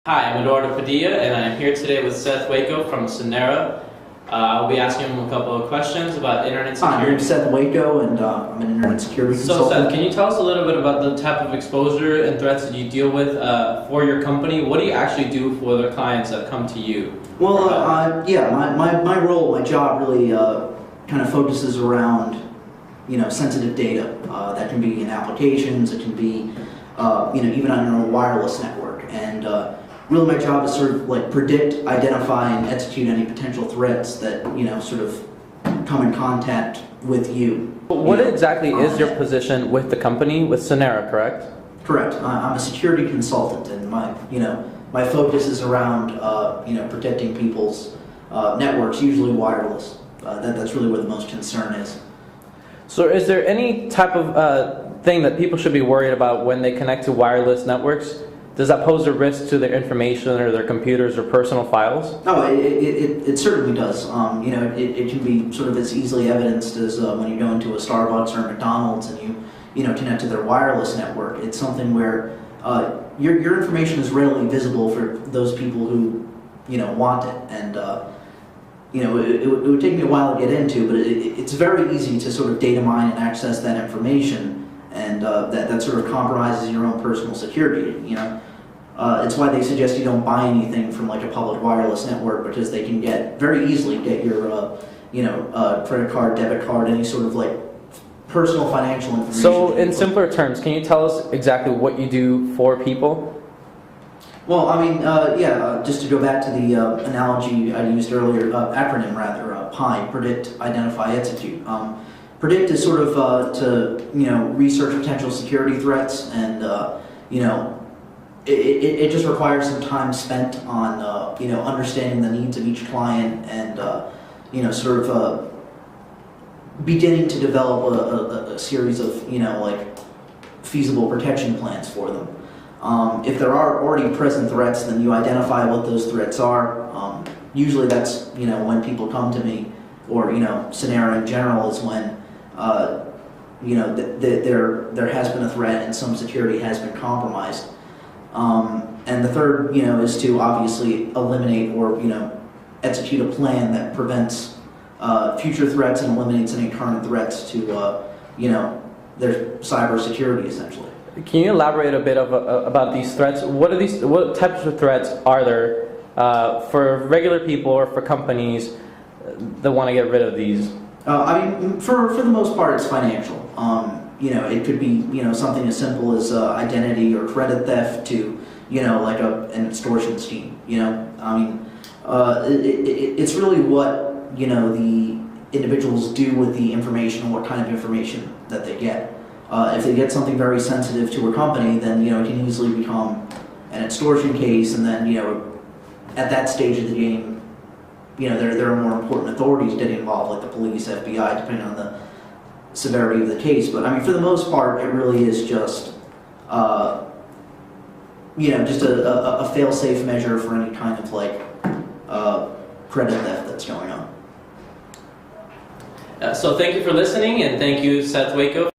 Hi, I'm Eduardo Padilla, and I'm here today with Seth Waco from Synera. I'll be asking him a couple of questions about internet security. Hi, I'm Seth Waco, and I'm an internet security consultant. So Seth, can you tell us a little bit about the type of exposure and threats that you deal with for your company? What do you actually do for the clients that come to you? Well, my role, my job really kind of focuses around, sensitive data. That can be in applications, it can be, even on a wireless network. And really my job is sort of like predict, identify, and execute any potential threats that, sort of come in contact with you. What exactly is your position with the company, with Synera, correct? Correct. I'm a security consultant, and my focus is around, protecting people's networks, usually wireless. That's really where the most concern is. So is there any type of thing that people should be worried about when they connect to wireless networks? Does that pose a risk to their information or their computers or personal files? No, it certainly does. It can be sort of as easily evidenced as when you go into a Starbucks or a McDonald's and you connect to their wireless network. It's something where your information is readily visible for those people who want it, and it would take me a while to get into, but it's very easy to sort of data mine and access that information, and that sort of compromises your own personal security. It's why they suggest you don't buy anything from like a public wireless network, because they can very easily get your credit card, debit card, any sort of like personal financial information. So in simpler terms, can you tell us exactly what you do for people? Well, just to go back to the analogy I used earlier, acronym rather, PI, predict, identify, execute. Predict is sort of to research potential security threats, and it just requires some time spent on understanding the needs of each client, and sort of beginning to develop a series of feasible protection plans for them. If there are already present threats, then you identify what those threats are. Usually that's when people come to me, or Synera in general, is when there has been a threat and some security has been compromised. And the third is to obviously eliminate or execute a plan that prevents future threats and eliminates any current threats to their cyber security, essentially. Can you elaborate a bit about these threats? What types of threats are there for regular people or for companies that want to get rid of these? For the most part, it's financial. It could be something as simple as identity or credit theft to like an extortion scheme. It's really what the individuals do with the information and what kind of information that they get. If they get something very sensitive to a company, then it can easily become an extortion case, and then at that stage of the game, there are more important authorities getting involved, like the police, FBI, depending on the severity of the case. But for the most part, it really is just just a fail-safe measure for any kind of credit theft that's going on. So thank you for listening, and thank you, Seth Waco.